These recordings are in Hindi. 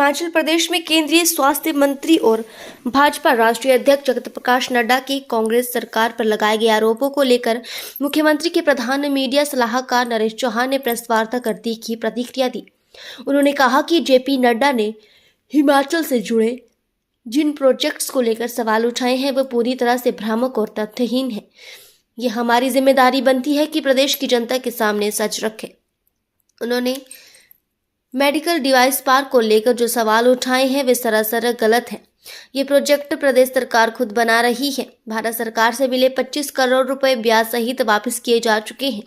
हिमाचल प्रदेश में केंद्रीय स्वास्थ्य मंत्री और भाजपा राष्ट्रीय अध्यक्ष जगत प्रकाश नड्डा की कांग्रेस सरकार पर लगाए गए आरोपों को लेकर मुख्यमंत्री के प्रधान मीडिया सलाहकार नरेश चौहान ने प्रेस वार्ता कर तीखी प्रतिक्रिया दी। उन्होंने कहा कि जेपी नड्डा ने हिमाचल से जुड़े जिन प्रोजेक्ट्स को लेकर सवाल उठाए हैं वह पूरी तरह से भ्रामक और तथ्यहीन है। ये हमारी जिम्मेदारी बनती है कि प्रदेश की जनता के सामने सच रखें। उन्होंने मेडिकल डिवाइस पार्क को लेकर जो सवाल उठाए हैं वे सरासर गलत हैं। ये प्रोजेक्ट प्रदेश सरकार खुद बना रही है। भारत सरकार से मिले 25 करोड़ रुपए ब्याज सहित वापस किए जा चुके हैं।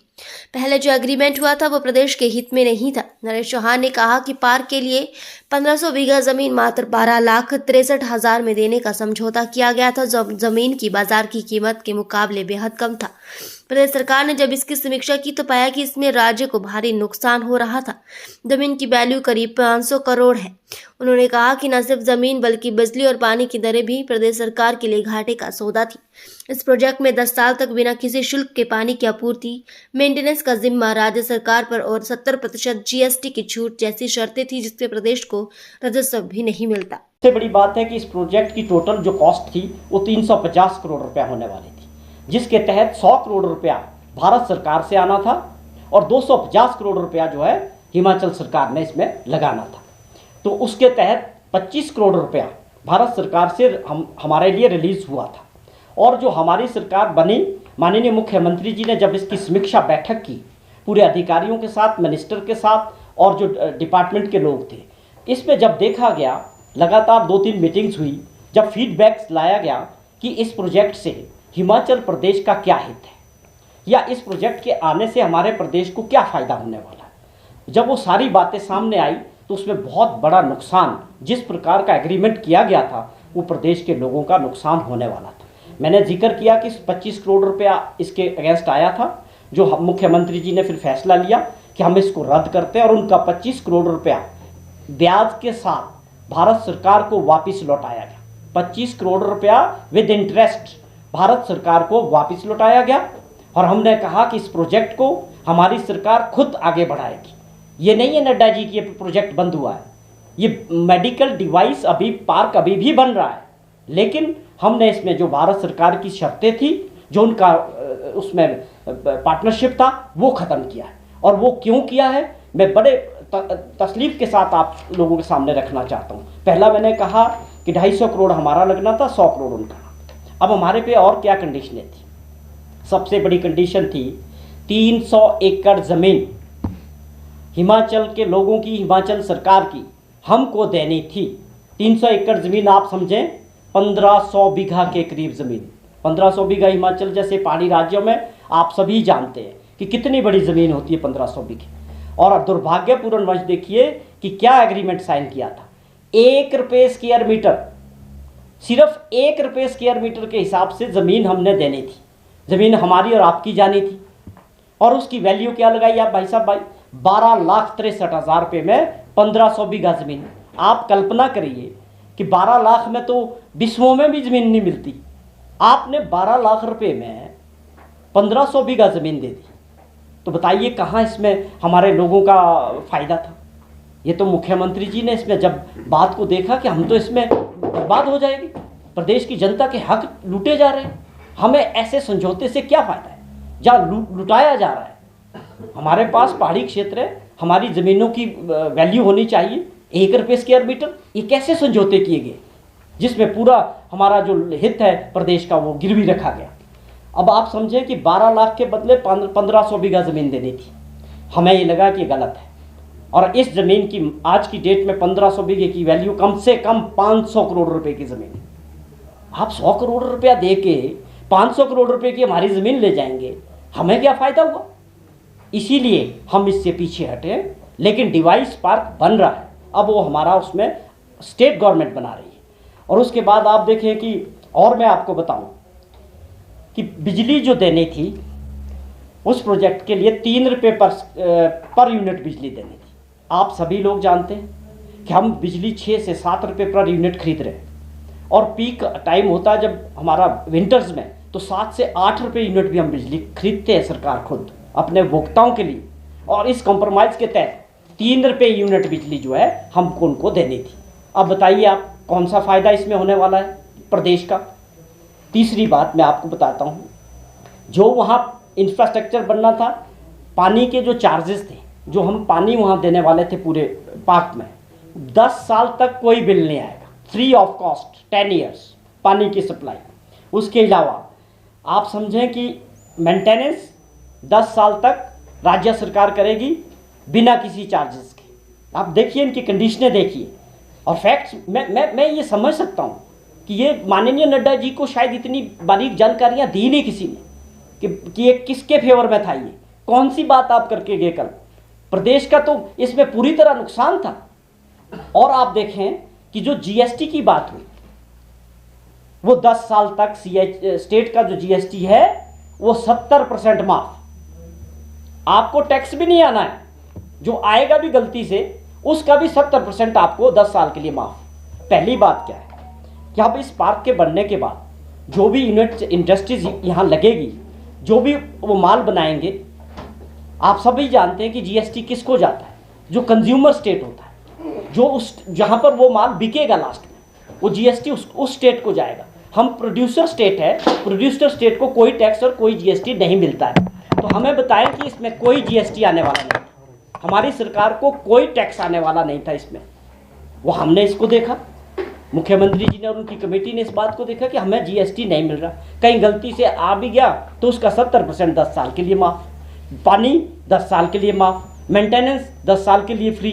पहले जो एग्रीमेंट हुआ था वो प्रदेश के हित में नहीं था। नरेश चौहान ने कहा कि पार्क के लिए 1500 बीघा जमीन मात्र 12,63,000 में देने का समझौता किया गया था, जो जमीन की बाजार की कीमत के मुकाबले बेहद कम था। प्रदेश सरकार ने जब इसकी समीक्षा की तो पाया कि इसमें राज्य को भारी नुकसान हो रहा था। जमीन की वैल्यू करीब 500 करोड़ है। उन्होंने कहा कि न सिर्फ जमीन बल्कि बिजली और पानी की दरें भी प्रदेश सरकार के लिए घाटे का सौदा थी। इस प्रोजेक्ट में 10 साल तक बिना किसी शुल्क के पानी की आपूर्ति, मेंटेनेंस का जिम्मा राज्य सरकार पर और 70% जीएसटी की छूट जैसी शर्तें थी, जिससे प्रदेश को राजस्व भी नहीं मिलता। सबसे बड़ी बात है कि इस प्रोजेक्ट की टोटल जो कॉस्ट थी वो 350 करोड़ रुपया होने वाली थी, जिसके तहत 100 करोड़ रुपया भारत सरकार से आना था और 250 करोड़ रुपया जो है हिमाचल सरकार ने इसमें लगाना था। तो उसके तहत 25 करोड़ रुपया भारत सरकार से हमारे लिए रिलीज हुआ था। और जो हमारी सरकार बनी, माननीय मुख्यमंत्री जी ने जब इसकी समीक्षा बैठक की पूरे अधिकारियों के साथ, मिनिस्टर के साथ और जो डिपार्टमेंट के लोग थे, इसमें जब देखा गया, लगातार 2-3 मीटिंग्स हुई, जब फीडबैक्स लाया गया कि इस प्रोजेक्ट से हिमाचल प्रदेश का क्या हित है या इस प्रोजेक्ट के आने से हमारे प्रदेश को क्या फ़ायदा होने वाला है, जब वो सारी बातें सामने आई तो उसमें बहुत बड़ा नुकसान, जिस प्रकार का एग्रीमेंट किया गया था वो प्रदेश के लोगों का नुकसान होने वाला था। मैंने जिक्र किया कि 25 करोड़ रुपया इसके अगेंस्ट आया था, जो मुख्यमंत्री जी ने फिर फैसला लिया कि हम इसको रद्द करते हैं और उनका 25 करोड़ रुपया ब्याज के साथ भारत सरकार को वापस लौटाया गया। 25 करोड़ रुपया विद इंटरेस्ट भारत सरकार को वापस लौटाया गया। और हमने कहा कि इस प्रोजेक्ट को हमारी सरकार खुद आगे बढ़ाएगी। ये नहीं है नड्डा जी की ये प्रोजेक्ट बंद हुआ है, ये मेडिकल डिवाइस पार्क अभी भी बन रहा है, लेकिन हमने इसमें जो भारत सरकार की शर्तें थी, जो उनका उसमें पार्टनरशिप था, वो ख़त्म किया है। और वो क्यों किया है मैं बड़े तसलीफ के साथ आप लोगों के सामने रखना चाहता हूँ। पहला मैंने कहा कि 250 करोड़ हमारा लगना था, 100 करोड़ उनका। अब हमारे पे और क्या कंडीशनें थी? सबसे बड़ी कंडीशन थी 300 एकड़ ज़मीन हिमाचल के लोगों की, हिमाचल सरकार की हमको देनी थी। 300 एकड़ ज़मीन आप समझें 1500 बीघा के करीब ज़मीन। 1500 बीघा हिमाचल जैसे पहाड़ी राज्यों में आप सभी जानते हैं कि कितनी बड़ी ज़मीन होती है 1500 बीघे। और दुर्भाग्यपूर्ण वंश देखिए कि क्या एग्रीमेंट साइन किया था। 1 रुपये स्क्वायर मीटर, सिर्फ 1 रुपये स्क्वायर मीटर के हिसाब से ज़मीन हमने देनी थी। ज़मीन हमारी और आपकी जानी थी। और उसकी वैल्यू क्या लगाई आप भाई साहब? भाई 12,63,000 रुपये में 1500 बीघा ज़मीन। आप कल्पना करिए कि 12 लाख में तो विश्वों में भी ज़मीन नहीं मिलती। आपने 12 लाख रुपए में 1500 बीघा ज़मीन दे दी, तो बताइए कहाँ इसमें हमारे लोगों का फ़ायदा था? ये तो मुख्यमंत्री जी ने इसमें जब बात को देखा कि हम तो इसमें बर्बाद हो जाएगी, प्रदेश की जनता के हक लूटे जा रहे हैं, हमें ऐसे समझौते से क्या फ़ायदा है जहाँ लुटाया जा रहा है। हमारे पास पहाड़ी क्षेत्र है, हमारी ज़मीनों की वैल्यू होनी चाहिए। 1 रुपये स्क्वायर मीटर, ये कैसे समझौते किए गए जिसमें पूरा हमारा जो हित है प्रदेश का वो गिरवी रखा गया। अब आप समझें कि 12 लाख के बदले 1500 बीघा ज़मीन देनी थी। हमें ये लगा कि गलत है। और इस ज़मीन की आज की डेट में 1500 बीघे की वैल्यू कम से कम 500 करोड़ रुपए की ज़मीन। आप 100 करोड़ रुपया दे के 500 करोड़ रुपए की हमारी ज़मीन ले जाएंगे, हमें क्या फ़ायदा हुआ? इसीलिए हम इससे पीछे हटे। लेकिन डिवाइस पार्क बन रहा है, अब वो हमारा उसमें स्टेट गवर्नमेंट बना रही है। और उसके बाद आप देखें कि और मैं आपको बताऊं कि बिजली जो देनी थी उस प्रोजेक्ट के लिए 3 रुपये पर यूनिट बिजली देनी थी। आप सभी लोग जानते हैं कि हम बिजली 6 से 7 रुपये पर यूनिट खरीद रहे हैं। और पीक टाइम होता है जब हमारा विंटर्स में, तो 7 से 8 रुपये यूनिट भी हम बिजली खरीदते हैं सरकार खुद अपने उपभोक्ताओं के लिए। और इस कॉम्प्रोमाइज़ के तहत 3 रुपये यूनिट बिजली जो है हमको उनको देनी थी। अब बताइए आप कौन सा फ़ायदा इसमें होने वाला है प्रदेश का। तीसरी बात मैं आपको बताता हूँ, जो वहाँ इंफ्रास्ट्रक्चर बनना था, पानी के जो चार्जेस थे, जो हम पानी वहाँ देने वाले थे पूरे पार्क में, 10 साल तक कोई बिल नहीं आएगा, फ्री ऑफ कॉस्ट 10 ईयर्स पानी की सप्लाई। उसके अलावा आप समझें कि मेंटेनेंस 10 साल तक राज्य सरकार करेगी बिना किसी चार्जेस के। आप देखिए इनकी कंडीशनें देखिए, और फैक्ट्स मैं ये समझ सकता हूँ कि ये माननीय नड्डा जी को शायद इतनी बारीक जानकारियाँ दी नहीं किसी ने कि ये किसके फेवर में था, ये कौन सी बात आप करके गए कल। प्रदेश का तो इसमें पूरी तरह नुकसान था। और आप देखें कि जो जीएसटी की बात हुई, वो 10 साल तक स्टेट का जो जीएसटी है वो 70% माफ। आपको टैक्स भी नहीं आना है, जो आएगा भी गलती से उसका भी 70% आपको 10 साल के लिए माफ। पहली बात क्या है कि अब इस पार्क के बनने के बाद जो भी यूनिट इंडस्ट्रीज यहाँ लगेगी, जो भी वो माल बनाएंगे, आप सभी जानते हैं कि जीएसटी किसको जाता है, जो कंज्यूमर स्टेट होता है, जो उस जहाँ पर वो माल बिकेगा लास्ट में, वो जीएसटी उस स्टेट को जाएगा। हम प्रोड्यूसर स्टेट है, प्रोड्यूसर स्टेट को कोई टैक्स और कोई जीएसटी नहीं मिलता है। तो हमें बताएं कि इसमें कोई जीएसटी आने वाला नहीं, हमारी सरकार को कोई टैक्स आने वाला नहीं था इसमें। वो हमने इसको देखा, मुख्यमंत्री जी ने और उनकी कमेटी ने इस बात को देखा कि हमें जीएसटी नहीं मिल रहा, कहीं गलती से आ भी गया तो उसका 70% 10 साल के लिए माफ, पानी 10 साल के लिए माफ, मेंटेनेंस 10 साल के लिए फ्री।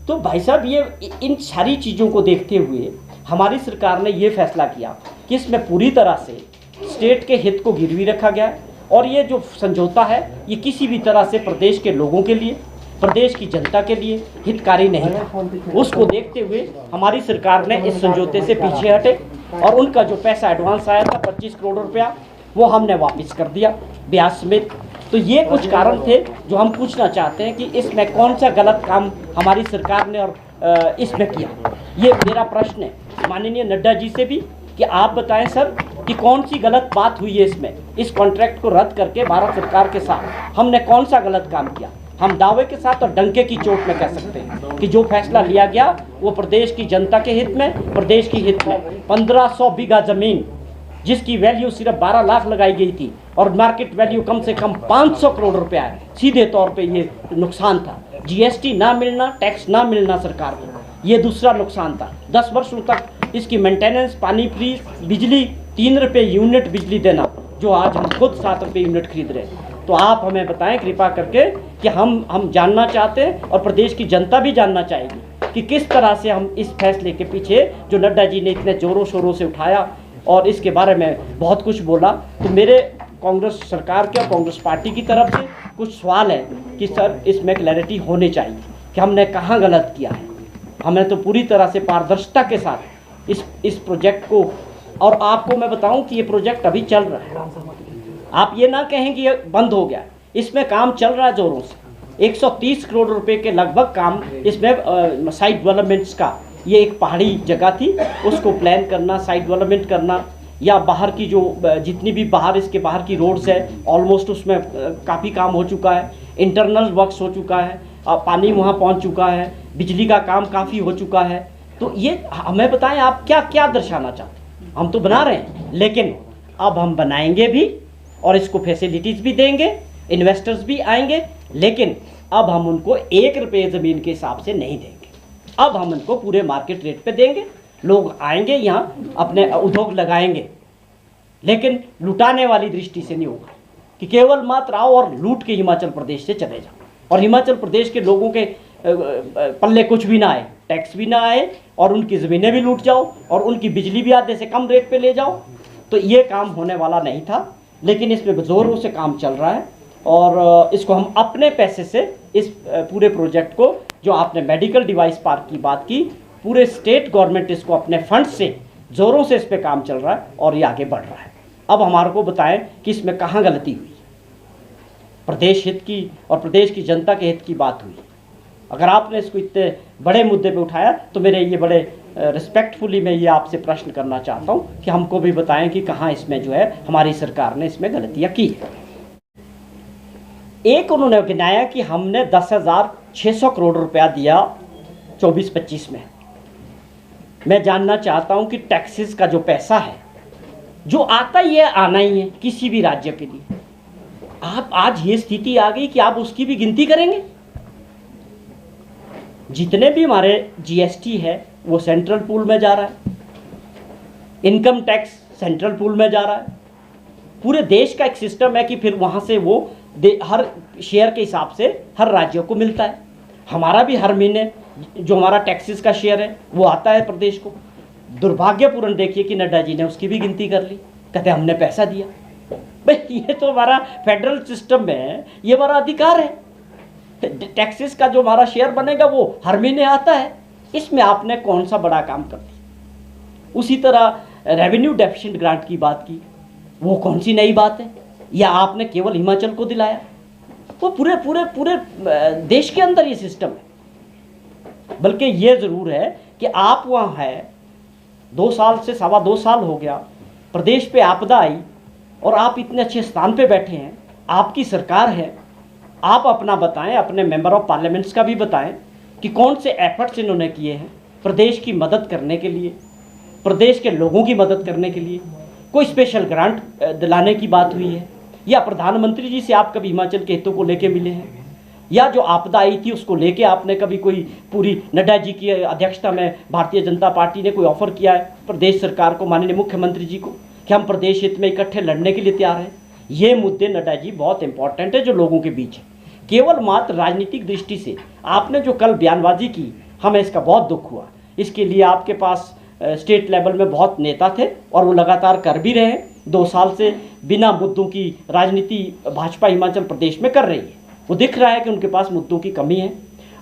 तो भाई साहब ये इन सारी चीज़ों को देखते हुए हमारी सरकार ने ये फैसला किया कि इसमें पूरी तरह से स्टेट के हित को गिरवी रखा गया, और ये जो समझौता है ये किसी भी तरह से प्रदेश के लोगों के लिए, प्रदेश की जनता के लिए हितकारी नहीं था। उसको देखते हुए हमारी सरकार ने इस समझौते से पीछे हटे, और उनका जो पैसा एडवांस आया था 25 करोड़ रुपया, वो हमने वापस कर दिया ब्याज समेत। तो ये कुछ कारण थे जो हम पूछना चाहते हैं कि इसमें कौन सा गलत काम हमारी सरकार ने और इसमें किया। ये मेरा प्रश्न है माननीय नड्डा जी से भी कि आप बताएं सर कि कौन सी गलत बात हुई है इसमें, इस कॉन्ट्रैक्ट को रद्द करके भारत सरकार के साथ हमने कौन सा गलत काम किया। हम दावे के साथ और डंके की चोट में कह सकते हैं कि जो फैसला लिया गया वो प्रदेश की जनता के हित में, प्रदेश की हित में। 1500 बीघा ज़मीन जिसकी वैल्यू सिर्फ 12 लाख लगाई गई थी और मार्केट वैल्यू कम से कम 500 करोड़ रुपया है, सीधे तौर पे ये नुकसान था। जीएसटी ना मिलना, टैक्स ना मिलना सरकार को, ये दूसरा नुकसान था। 10 वर्षों तक इसकी मेंटेनेंस, पानी फ्री, बिजली 3 रुपये यूनिट बिजली देना, जो आज हम खुद 7 रुपये यूनिट खरीद रहे हैं। तो आप हमें बताएं कृपा करके कि हम जानना चाहते हैं और प्रदेश की जनता भी जानना चाहेगी कि किस तरह से हम इस फैसले के पीछे जो नड्डा जी ने इतने ज़ोरों शोरों से उठाया और इसके बारे में बहुत कुछ बोला। तो मेरे कांग्रेस सरकार के और कांग्रेस पार्टी की तरफ से कुछ सवाल है कि सर इसमें क्लैरिटी होनी चाहिए कि हमने कहाँ गलत किया है। हमें तो पूरी तरह से पारदर्शिता के साथ इस प्रोजेक्ट को, और आपको मैं बताऊं कि ये प्रोजेक्ट अभी चल रहा है, आप ये ना कहें कि ये बंद हो गया, इसमें काम चल रहा है ज़ोरों से। 130 करोड़ रुपए के लगभग काम इसमें साइट डेवलपमेंट्स का, ये एक पहाड़ी जगह थी, उसको प्लान करना, साइट डेवलपमेंट करना, या बाहर की जो जितनी भी इसके बाहर की रोड्स है ऑलमोस्ट उसमें काफ़ी काम हो चुका है, इंटरनल वर्क्स हो चुका है, पानी वहाँ पहुँच चुका है, बिजली का काम काफ़ी हो चुका है। तो ये हमें बताएं आप क्या क्या दर्शाना चाहते हैं। हम तो बना रहे हैं, लेकिन अब हम बनाएंगे भी और इसको फैसिलिटीज़ भी देंगे, इन्वेस्टर्स भी आएंगे, लेकिन अब हम उनको 1 रुपये ज़मीन के हिसाब से नहीं देंगे। अब हम उनको पूरे मार्केट रेट पे देंगे, लोग आएंगे यहाँ अपने उद्योग लगाएंगे, लेकिन लुटाने वाली दृष्टि से नहीं होगा कि केवल मात्र आओ और लूट के हिमाचल प्रदेश से चले जाओ और हिमाचल प्रदेश के लोगों के पल्ले कुछ भी ना आए, टैक्स भी ना आए और उनकी ज़मीनें भी लूट जाओ और उनकी बिजली भी आधे से कम रेट पे ले जाओ। तो ये काम होने वाला नहीं था, लेकिन इसमें ज़ोरों से काम चल रहा है और इसको हम अपने पैसे से इस पूरे प्रोजेक्ट को, जो आपने मेडिकल डिवाइस पार्क की बात की, पूरे स्टेट गवर्नमेंट इसको अपने फंड से ज़ोरों से इस पे काम चल रहा है और ये आगे बढ़ रहा है। अब हमारे को बताएं कि इसमें कहाँ गलती हुई। प्रदेश हित की और प्रदेश की जनता के हित की बात हुई। अगर आपने इसको इतने बड़े मुद्दे पे उठाया तो मेरे ये बड़े रिस्पेक्टफुली मैं ये आपसे प्रश्न करना चाहता हूँ कि हमको भी बताएं कि कहाँ इसमें जो है हमारी सरकार ने इसमें गलतियाँ की है। एक उन्होंने गिनाया कि हमने 10,600 करोड़ रुपया दिया 24-25 में। मैं जानना चाहता हूं कि टैक्सेस का जो पैसा है जो आता ही है, आना ही है किसी भी राज्य के लिए, आप आज ये स्थिति आ गई कि आप उसकी भी गिनती करेंगे। जितने भी हमारे जीएसटी है वो सेंट्रल पूल में जा रहा है, इनकम टैक्स सेंट्रल पूल में जा रहा है, पूरे देश का एक सिस्टम है कि फिर वहाँ से वो हर शेयर के हिसाब से हर राज्यों को मिलता है। हमारा भी हर महीने जो हमारा टैक्सेस का शेयर है वो आता है प्रदेश को। दुर्भाग्यपूर्ण देखिए कि नड्डा जी ने उसकी भी गिनती कर ली, कहते हमने पैसा दिया। भाई ये तो हमारा फेडरल सिस्टम में है, ये हमारा अधिकार है, टैक्सेस का जो हमारा शेयर बनेगा वो हर महीने आता है, इसमें आपने कौन सा बड़ा काम कर दिया। उसी तरह रेवेन्यू डेफिसिट ग्रांट की बात की, वो कौन सी नई बात है, या आपने केवल हिमाचल को दिलाया? वो पूरे पूरे पूरे देश के अंदर ये सिस्टम है। बल्कि ये ज़रूर है कि आप वहाँ है, 2 साल से 2.25 साल हो गया, प्रदेश पे आपदा आई और आप इतने अच्छे स्थान पे बैठे हैं, आपकी सरकार है, आप अपना बताएं, अपने मेंबर ऑफ पार्लियामेंट्स का भी बताएं कि कौन से एफर्ट्स इन्होंने किए हैं प्रदेश की मदद करने के लिए, प्रदेश के लोगों की मदद करने के लिए। कोई स्पेशल ग्रांट दिलाने की बात हुई है, या प्रधानमंत्री जी से आप कभी हिमाचल के हितों को लेके मिले हैं, या जो आपदा आई थी उसको लेके आपने कभी कोई पूरी नड्डा जी की अध्यक्षता में भारतीय जनता पार्टी ने कोई ऑफर किया है प्रदेश सरकार को, माननीय मुख्यमंत्री जी को, कि हम प्रदेश हित में इकट्ठे लड़ने के लिए तैयार हैं? ये मुद्दे नड्डा जी बहुत इंपॉर्टेंट है जो लोगों के बीच है। केवल मात्र राजनीतिक दृष्टि से आपने जो कल बयानबाजी की, हमें इसका बहुत दुख हुआ। इसके लिए आपके पास स्टेट लेवल में बहुत नेता थे और वो लगातार कर भी रहे हैं। 2 साल से बिना मुद्दों की राजनीति भाजपा हिमाचल प्रदेश में कर रही है। वो दिख रहा है कि उनके पास मुद्दों की कमी है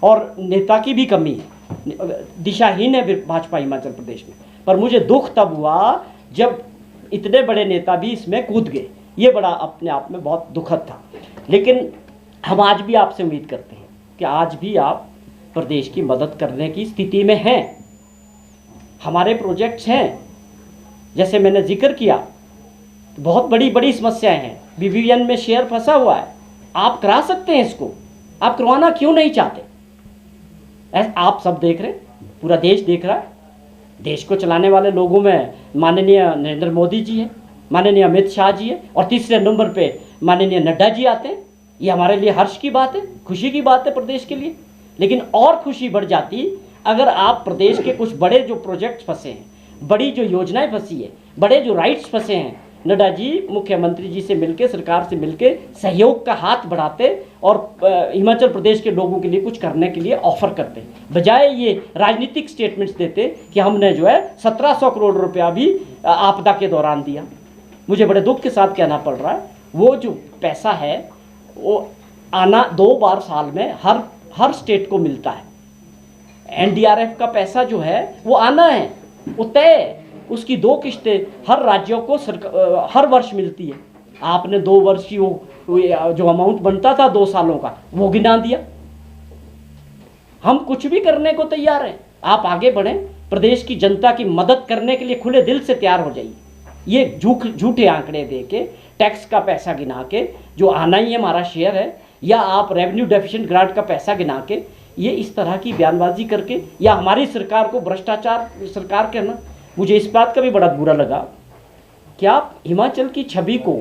और नेता की भी कमी है, दिशाहीन है भाजपा हिमाचल प्रदेश में। पर मुझे दुख तब हुआ जब इतने बड़े नेता भी इसमें कूद गए, ये बड़ा अपने आप में बहुत दुखद था। लेकिन हम आज भी आपसे उम्मीद करते हैं कि आज भी आप प्रदेश की मदद करने की स्थिति में हैं। हमारे प्रोजेक्ट्स हैं, जैसे मैंने जिक्र किया, बहुत बड़ी बड़ी समस्याएं हैं, बीबीएन में शेयर फंसा हुआ है, आप करा सकते हैं इसको, आप करवाना क्यों नहीं चाहते? आप सब देख रहे हैं, पूरा देश देख रहा है। देश को चलाने वाले लोगों में माननीय नरेंद्र मोदी जी हैं, माननीय अमित शाह जी हैं, और तीसरे नंबर पे माननीय नड्डा जी आते हैं। ये हमारे लिए हर्ष की बात है, खुशी की बात है प्रदेश के लिए। लेकिन और खुशी बढ़ जाती अगर आप प्रदेश के कुछ बड़े जो प्रोजेक्ट्स फंसे हैं, बड़ी जो योजनाएं फंसी है, बड़े जो राइट्स फंसे हैं, नड्डा जी मुख्यमंत्री जी से मिलके, सरकार से मिलके सहयोग का हाथ बढ़ाते और हिमाचल प्रदेश के लोगों के लिए कुछ करने के लिए ऑफर करते, बजाय ये राजनीतिक स्टेटमेंट्स देते कि हमने जो है 1700 करोड़ रुपया भी आपदा के दौरान दिया। मुझे बड़े दुख के साथ कहना पड़ रहा है, वो जो पैसा है वो आना 2 बार साल में हर स्टेट को मिलता है। एनडीआरएफ का पैसा जो है वो आना है, वो तय, उसकी 2 किश्तें हर राज्यों को हर वर्ष मिलती है। आपने 2 वर्ष की वो जो अमाउंट बनता था 2 सालों का वो गिना दिया। हम कुछ भी करने को तैयार हैं, आप आगे बढ़ें, प्रदेश की जनता की मदद करने के लिए खुले दिल से तैयार हो जाइए। ये झूठे आंकड़े दे के, टैक्स का पैसा गिना के, जो आना ही हमारा शेयर है, या आप रेवेन्यू डेफिसिट ग्रांट का पैसा गिना के, ये इस तरह की बयानबाजी करके, या हमारी सरकार को भ्रष्टाचार सरकार कहना, मुझे इस बात का भी बड़ा बुरा लगा कि आप हिमाचल की छवि को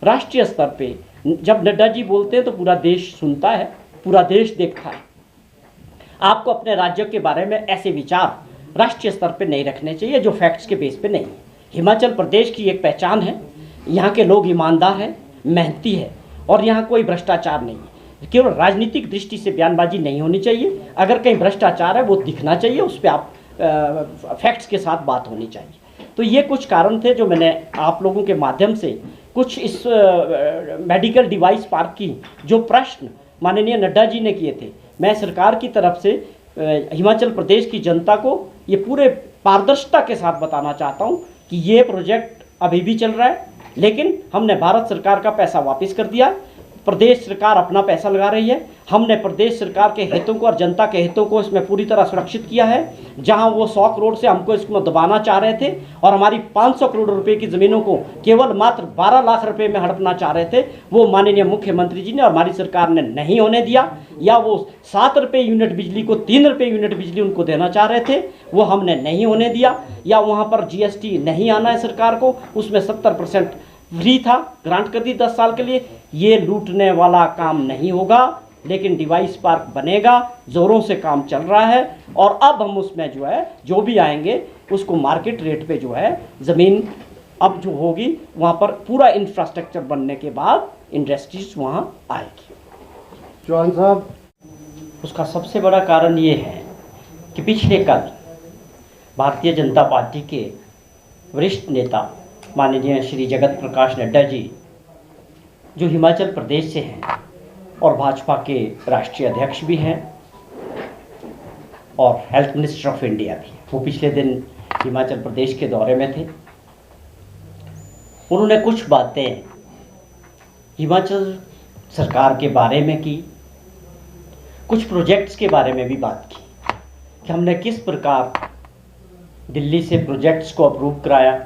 राष्ट्रीय स्तर पे, जब नड्डा जी बोलते हैं तो पूरा देश सुनता है, पूरा देश देखता है। आपको अपने राज्य के बारे में ऐसे विचार राष्ट्रीय स्तर पे नहीं रखने चाहिए जो फैक्ट्स के बेस पे नहीं है। हिमाचल प्रदेश की एक पहचान है, यहाँ के लोग ईमानदार हैं, मेहनती है, और यहाँ कोई भ्रष्टाचार नहीं है। केवल राजनीतिक दृष्टि से बयानबाजी नहीं होनी चाहिए, अगर कहीं भ्रष्टाचार है वो दिखना चाहिए, उस पर आप फैक्ट्स के साथ बात होनी चाहिए। तो ये कुछ कारण थे जो मैंने आप लोगों के माध्यम से कुछ इस मेडिकल डिवाइस पार्क की जो प्रश्न माननीय नड्डा जी ने किए थे, मैं सरकार की तरफ से हिमाचल प्रदेश की जनता को ये पूरे पारदर्शिता के साथ बताना चाहता हूँ कि ये प्रोजेक्ट अभी भी चल रहा है, लेकिन हमने भारत सरकार का पैसा वापस कर दिया। प्रदेश सरकार अपना पैसा लगा रही है। हमने प्रदेश सरकार के हितों को और जनता के हितों को इसमें पूरी तरह सुरक्षित किया है। जहां वो 100 करोड़ से हमको इसको दबाना चाह रहे थे और हमारी 500 करोड़ रुपए की ज़मीनों को केवल मात्र 12 लाख रुपए में हड़पना चाह रहे थे, वो माननीय मुख्यमंत्री जी ने और हमारी सरकार ने नहीं होने दिया। या वो 7 रुपये यूनिट बिजली को 3 रुपये यूनिट बिजली उनको देना चाह रहे थे, वो हमने नहीं होने दिया। या वहाँ पर GST नहीं आना है सरकार को, उसमें 70% फ्री था, ग्रांट कर दी 10 साल के लिए। ये लूटने वाला काम नहीं होगा, लेकिन डिवाइस पार्क बनेगा, ज़ोरों से काम चल रहा है। और अब हम उसमें जो है जो भी आएंगे उसको मार्केट रेट पे जो है ज़मीन अब जो होगी वहाँ पर पूरा इंफ्रास्ट्रक्चर बनने के बाद इंडस्ट्रीज वहाँ आएगी। चौहान साहब, उसका सबसे बड़ा कारण ये है कि पिछले कल भारतीय जनता पार्टी के वरिष्ठ नेता माननीय श्री जगत प्रकाश नड्डा जी, जो हिमाचल प्रदेश से हैं और भाजपा के राष्ट्रीय अध्यक्ष भी हैं और हेल्थ मिनिस्टर ऑफ इंडिया भी, वो पिछले दिन हिमाचल प्रदेश के दौरे में थे। उन्होंने कुछ बातें हिमाचल सरकार के बारे में की, कुछ प्रोजेक्ट्स के बारे में भी बात की कि हमने किस प्रकार दिल्ली से प्रोजेक्ट्स को अप्रूव कराया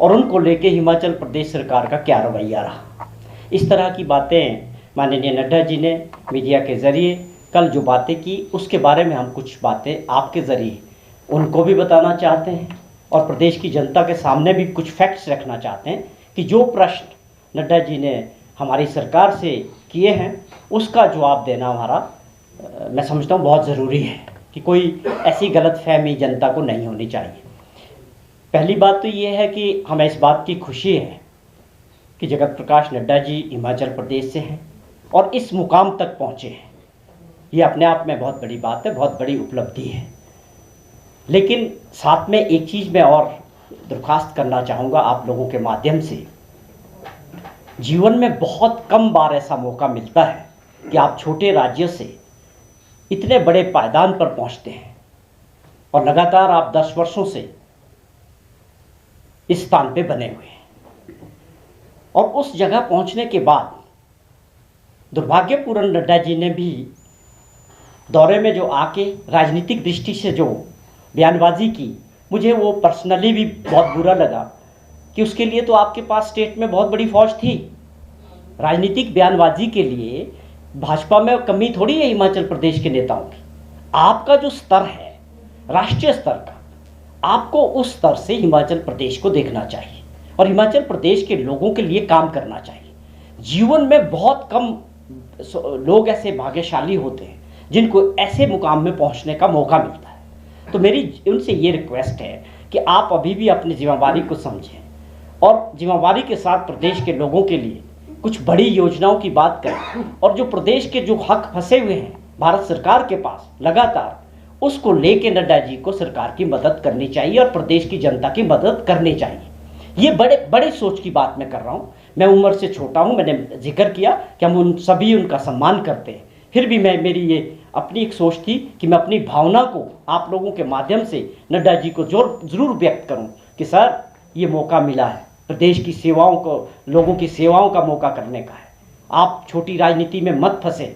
और उनको लेके हिमाचल प्रदेश सरकार का क्या रवैया रहा। इस तरह की बातें माननीय नड्डा जी ने मीडिया के ज़रिए कल जो बातें की, उसके बारे में हम कुछ बातें आपके ज़रिए उनको भी बताना चाहते हैं और प्रदेश की जनता के सामने भी कुछ फैक्ट्स रखना चाहते हैं कि जो प्रश्न नड्डा जी ने हमारी सरकार से किए हैं उसका जवाब देना हमारा मैं समझता हूँ बहुत ज़रूरी है कि कोई ऐसी गलतफहमी जनता को नहीं होनी चाहिए। पहली बात तो ये है कि हमें इस बात की खुशी है कि जगत प्रकाश नड्डा जी हिमाचल प्रदेश से हैं और इस मुकाम तक पहुँचे हैं। ये अपने आप में बहुत बड़ी बात है, बहुत बड़ी उपलब्धि है। लेकिन साथ में एक चीज़ मैं और दरख्वास्त करना चाहूँगा आप लोगों के माध्यम से। जीवन में बहुत कम बार ऐसा मौका मिलता है कि आप छोटे राज्य से इतने बड़े पायदान पर पहुँचते हैं और लगातार आप 10 वर्षों से इस स्थान पे बने हुए हैं। और उस जगह पहुंचने के बाद दुर्भाग्यपूर्ण नड्डा जी ने भी दौरे में जो आके राजनीतिक दृष्टि से जो बयानबाजी की, मुझे वो पर्सनली भी बहुत बुरा लगा कि उसके लिए तो आपके पास स्टेट में बहुत बड़ी फौज थी। राजनीतिक बयानबाजी के लिए भाजपा में कमी थोड़ी है हिमाचल प्रदेश के नेताओं की। आपका जो स्तर है राष्ट्रीय स्तर का, आपको उस स्तर से हिमाचल प्रदेश को देखना चाहिए और हिमाचल प्रदेश के लोगों के लिए काम करना चाहिए। जीवन में बहुत कम लोग ऐसे भाग्यशाली होते हैं जिनको ऐसे मुकाम में पहुंचने का मौका मिलता है। तो मेरी उनसे ये रिक्वेस्ट है कि आप अभी भी अपनी जिम्मेवारी को समझें और जिम्मेवारी के साथ प्रदेश के लोगों के लिए कुछ बड़ी योजनाओं की बात करें और जो प्रदेश के जो हक फंसे हुए हैं भारत सरकार के पास लगातार, उसको लेके नड्डा जी को सरकार की मदद करनी चाहिए और प्रदेश की जनता की मदद करनी चाहिए। ये बड़े सोच की बात मैं कर रहा हूँ। मैं उम्र से छोटा हूँ, मैंने जिक्र किया कि हम उनका सम्मान करते हैं, फिर भी मेरी ये अपनी एक सोच थी कि मैं अपनी भावना को आप लोगों के माध्यम से नड्डा जी को ज़रूर व्यक्त करूँ कि सर ये मौका मिला है, प्रदेश की सेवाओं को, लोगों की सेवाओं का मौका करने का है। आप छोटी राजनीति में मत फंसे।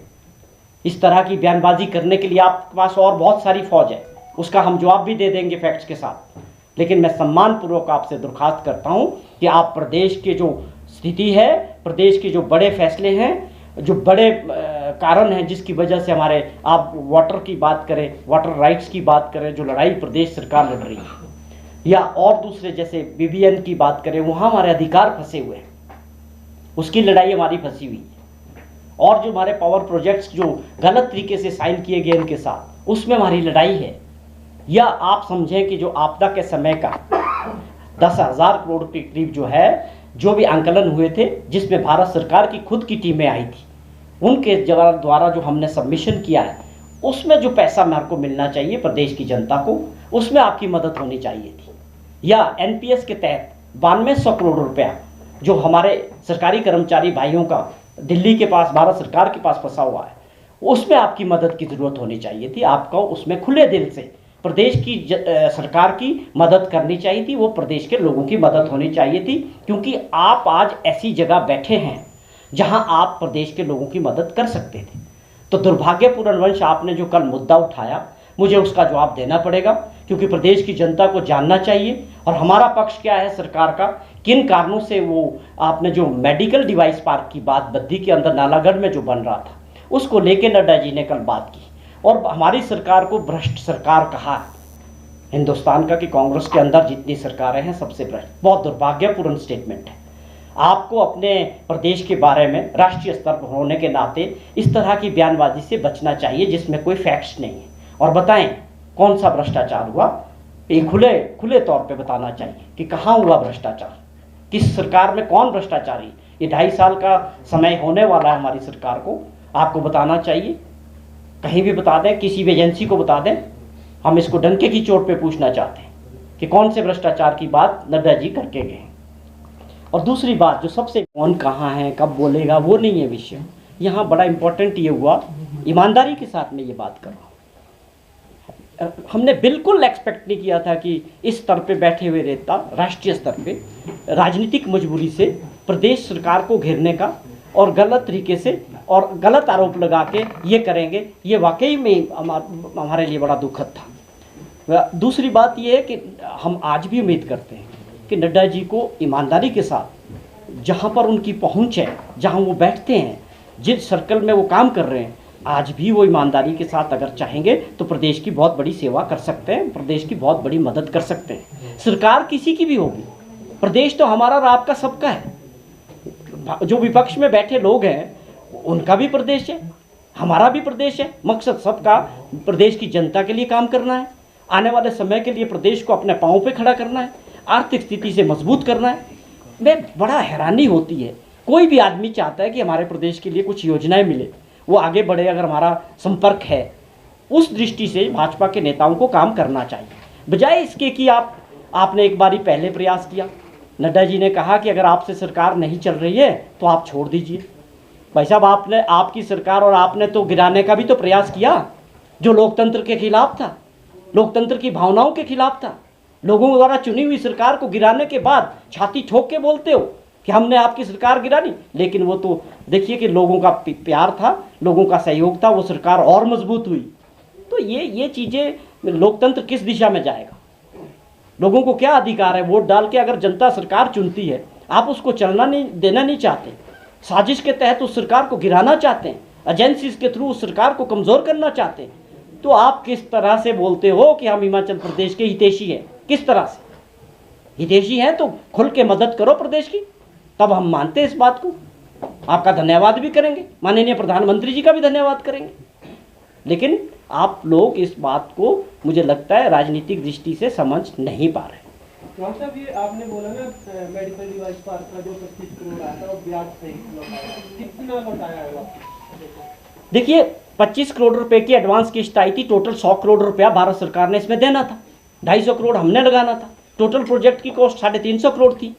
इस तरह की बयानबाजी करने के लिए आपके पास और बहुत सारी फौज है, उसका हम जवाब भी दे देंगे फैक्ट्स के साथ। लेकिन मैं सम्मानपूर्वक आपसे दरख्वास्त करता हूं कि आप प्रदेश के जो स्थिति है, प्रदेश के जो बड़े फैसले हैं, जो बड़े कारण हैं जिसकी वजह से हमारे, आप वाटर की बात करें, वाटर राइट्स की बात करें, जो लड़ाई प्रदेश सरकार लड़ रही है, या और दूसरे जैसे BBN की बात करें, वहाँ हमारे अधिकार फंसे हुए हैं, उसकी लड़ाई हमारी फंसी हुई है। और जो हमारे पावर प्रोजेक्ट्स जो गलत तरीके से साइन किए गए इनके साथ, उसमें हमारी लड़ाई है। या आप समझें कि जो आपदा के समय का 10,000 करोड़ के करीब जो है, जो भी आंकलन हुए थे, जिसमें भारत सरकार की खुद की टीमें आई थी, उनके द्वारा जो हमने सबमिशन किया है, उसमें जो पैसा मेरे को मिलना चाहिए प्रदेश की जनता को, उसमें आपकी मदद होनी चाहिए थी। या NPS के तहत 9200 करोड़ रुपया जो हमारे सरकारी कर्मचारी भाइयों का दिल्ली के पास, भारत सरकार के पास फंसा हुआ है, उसमें आपकी मदद की ज़रूरत होनी चाहिए थी। आपको उसमें खुले दिल से प्रदेश की सरकार की मदद करनी चाहिए थी, वो प्रदेश के लोगों की मदद होनी चाहिए थी। क्योंकि आप आज ऐसी जगह बैठे हैं जहां आप प्रदेश के लोगों की मदद कर सकते थे। तो दुर्भाग्यपूर्ण वंश आपने जो कल मुद्दा उठाया, मुझे उसका जवाब देना पड़ेगा, क्योंकि प्रदेश की जनता को जानना चाहिए और हमारा पक्ष क्या है सरकार का, किन कारणों से वो आपने जो मेडिकल डिवाइस पार्क की बात बद्दी के अंदर नालागढ़ में जो बन रहा था उसको लेके नड्डा जी ने कल बात की और हमारी सरकार को भ्रष्ट सरकार कहा हिंदुस्तान का, कि कांग्रेस के अंदर जितनी सरकारें हैं सबसे भ्रष्ट। बहुत दुर्भाग्यपूर्ण स्टेटमेंट है। आपको अपने प्रदेश के बारे में राष्ट्रीय स्तर पर होने के नाते इस तरह की बयानबाजी से बचना चाहिए जिसमें कोई फैक्ट्स नहीं है, और बताएं कौन सा भ्रष्टाचार हुआ, ये खुले तौर पे बताना चाहिए कि कहाँ हुआ भ्रष्टाचार, किस सरकार में कौन भ्रष्टाचारी। ये 2.5 साल का समय होने वाला है हमारी सरकार को, आपको बताना चाहिए। कहीं भी बता दें, किसी भी एजेंसी को बता दें, हम इसको डंके की चोट पे पूछना चाहते हैं कि कौन से भ्रष्टाचार की बात नड्डा जी करके गए। और दूसरी बात, जो सबसे कौन कहाँ है कब बोलेगा वो नहीं है विषय, यहाँ बड़ा इंपॉर्टेंट ये हुआ, ईमानदारी के साथ में ये बात कर रहा हूँ। हमने बिल्कुल एक्सपेक्ट नहीं किया था कि इस स्तर पे बैठे हुए नेता राष्ट्रीय स्तर पे राजनीतिक मजबूरी से प्रदेश सरकार को घेरने का और गलत तरीके से और गलत आरोप लगा के ये करेंगे, ये वाकई में हमारे लिए बड़ा दुखद था। दूसरी बात ये है कि हम आज भी उम्मीद करते हैं कि नड्डा जी को ईमानदारी के साथ जहाँ पर उनकी पहुँच है, जहाँ वो बैठते हैं, जिस सर्कल में वो काम कर रहे हैं, आज भी वो ईमानदारी के साथ अगर चाहेंगे तो प्रदेश की बहुत बड़ी सेवा कर सकते हैं, प्रदेश की बहुत बड़ी मदद कर सकते हैं। सरकार किसी की भी होगी, प्रदेश तो हमारा और आपका सबका है। जो विपक्ष में बैठे लोग हैं उनका भी प्रदेश है, हमारा भी प्रदेश है। मकसद सबका प्रदेश की जनता के लिए काम करना है, आने वाले समय के लिए प्रदेश को अपने पाँव पे खड़ा करना है, आर्थिक स्थिति से मजबूत करना है। मैं बड़ा हैरानी होती है, कोई भी आदमी चाहता है कि हमारे प्रदेश के लिए कुछ योजनाएं मिले, वो आगे बढ़े, अगर हमारा संपर्क है। उस दृष्टि से भाजपा के नेताओं को काम करना चाहिए, बजाय इसके कि आपने एक बारी पहले प्रयास किया। नड्डा जी ने कहा कि अगर आपसे सरकार नहीं चल रही है तो आप छोड़ दीजिए। भाई साहब, आपकी सरकार और आपने तो गिराने का भी तो प्रयास किया, जो लोकतंत्र के खिलाफ था, लोकतंत्र की भावनाओं के खिलाफ था। लोगों द्वारा चुनी हुई सरकार को गिराने के बाद छाती ठोक के बोलते हो कि हमने आपकी सरकार गिरानी, लेकिन वो तो देखिए कि लोगों का प्यार था, लोगों का सहयोग था, वो सरकार और मजबूत हुई। तो ये चीज़ें, लोकतंत्र किस दिशा में जाएगा? लोगों को क्या अधिकार है वोट डाल के? अगर जनता सरकार चुनती है, आप उसको देना नहीं चाहते, साजिश के तहत उस सरकार को गिराना चाहते हैं, एजेंसीज के थ्रू उस सरकार को कमज़ोर करना चाहते हैं, तो आप किस तरह से बोलते हो कि हम हिमाचल प्रदेश के हितैषी हैं? किस तरह से हितैषी हैं? तो खुल के मदद करो प्रदेश की, तब हम मानते हैं इस बात को। आपका धन्यवाद भी करेंगे, माननीय प्रधानमंत्री जी का भी धन्यवाद करेंगे। लेकिन आप लोग इस बात को, मुझे लगता है, राजनीतिक दृष्टि से समझ नहीं पा रहे। साहब, ये आपने बोला ना मेडिकल डिवाइस पार्क का जो 25 करोड़ आया था वो ब्याज सहित लौटाया, कितना लौटाया है? देखिए, 25 करोड़ रुपए की एडवांस किस्त आई थी, टोटल 100 करोड़ रुपया भारत सरकार ने इसमें देना था, 250 करोड़ हमने लगाना था। टोटल प्रोजेक्ट की कॉस्ट 350 करोड़ थी।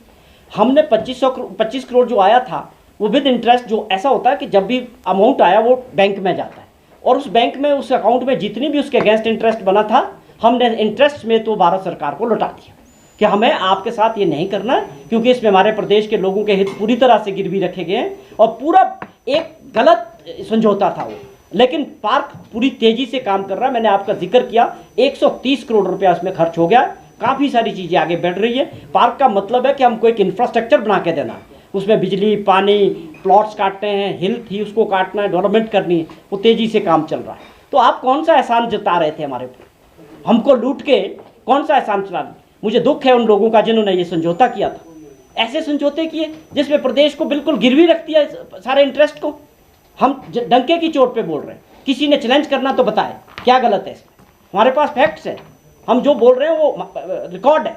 हमने 25 करोड़ जो आया था वो विद इंटरेस्ट, जो ऐसा होता है कि जब भी अमाउंट आया वो बैंक में जाता है और उस बैंक में, उस अकाउंट में जितनी भी उसके अगेंस्ट इंटरेस्ट बना था, हमने इंटरेस्ट में तो भारत सरकार को लौटा दिया कि हमें आपके साथ ये नहीं करना है, क्योंकि इसमें हमारे प्रदेश के लोगों के हित पूरी तरह से गिरवी रखे गए हैं और पूरा एक गलत समझौता था वो। लेकिन पार्क पूरी तेजी से काम कर रहा है। मैंने आपका जिक्र किया, 130 करोड़ रुपया इसमें खर्च हो गया, काफ़ी सारी चीज़ें आगे बढ़ रही है। पार्क का मतलब है कि हमको एक इंफ्रास्ट्रक्चर बना के देना है, उसमें बिजली, पानी, प्लॉट्स काटने हैं, हिल थी उसको काटना है, डेवलपमेंट करनी है, वो तेज़ी से काम चल रहा है। तो आप कौन सा एहसान जता रहे थे हमारे ऊपर? हमको लूट के कौन सा एहसान चला? मुझे दुख है उन लोगों का जिन्होंने ये समझौता किया था, ऐसे समझौते किए जिसमें प्रदेश को बिल्कुल गिरवी रख दिया सारे इंटरेस्ट को। हम डंके की चोट पे बोल रहे हैं, किसी ने चैलेंज करना तो बताए क्या गलत है इसमें? हमारे पास फैक्ट्स है, हम जो बोल रहे हैं वो रिकॉर्ड है।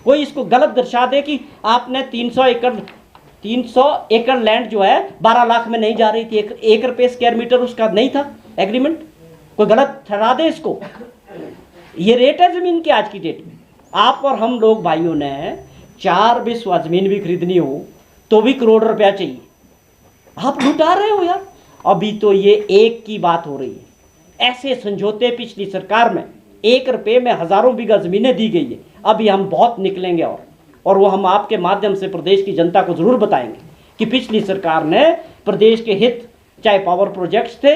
कोई इसको गलत दर्शा दे कि आपने 300 एकड़ लैंड जो है 12 लाख में नहीं जा रही थी, 1 रुपये स्क्वायर मीटर उसका नहीं था एग्रीमेंट, कोई गलत ठहरा दे इसको। ये रेट है ज़मीन की आज की डेट में। आप और हम लोग भाइयों ने 4 बिस्वा ज़मीन भी खरीदनी हो तो भी करोड़ रुपया चाहिए। आप लुटा रहे हो यार। अभी तो ये 1 की बात हो रही है। ऐसे समझौते पिछली सरकार में 1 रुपये में हज़ारों बीघा ज़मीनें दी गई है। अभी हम बहुत निकलेंगे और वो हम आपके माध्यम से प्रदेश की जनता को ज़रूर बताएंगे कि पिछली सरकार ने प्रदेश के हित, चाहे पावर प्रोजेक्ट्स थे,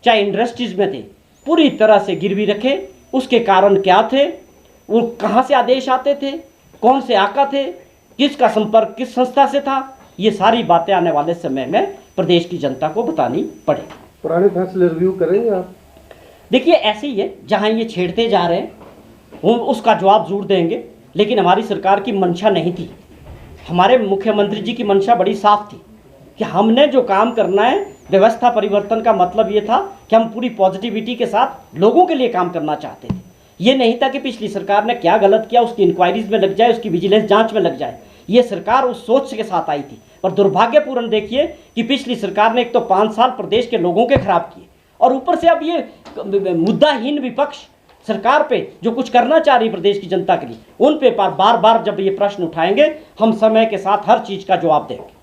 चाहे इंडस्ट्रीज में थे, पूरी तरह से गिरवी रखे। उसके कारण क्या थे, वो कहाँ से आदेश आते थे, कौन से आका थे, किसका संपर्क किस संस्था से था, ये सारी बातें आने वाले समय में प्रदेश की जनता को बतानी पड़ेगी। पुराने फैसले रिव्यू करेंगे आप? देखिए ऐसे ही है, जहाँ ये छेड़ते जा रहे हैं हम उसका जवाब जरूर देंगे, लेकिन हमारी सरकार की मंशा नहीं थी। हमारे मुख्यमंत्री जी की मंशा बड़ी साफ थी कि हमने जो काम करना है, व्यवस्था परिवर्तन का मतलब ये था कि हम पूरी पॉजिटिविटी के साथ लोगों के लिए काम करना चाहते थे। ये नहीं था कि पिछली सरकार ने क्या गलत किया उसकी इंक्वायरीज में लग जाए, उसकी विजिलेंस जांच में लग जाए। ये सरकार उस सोच के साथ आई थी। और दुर्भाग्यपूर्ण देखिए कि पिछली सरकार ने एक तो 5 साल प्रदेश के लोगों के खराब किए, और ऊपर से अब ये मुद्दाहीन विपक्ष सरकार पे जो कुछ करना चाह रही प्रदेश की जनता के लिए, उन पे बार बार जब ये प्रश्न उठाएंगे, हम समय के साथ हर चीज़ का जवाब देंगे।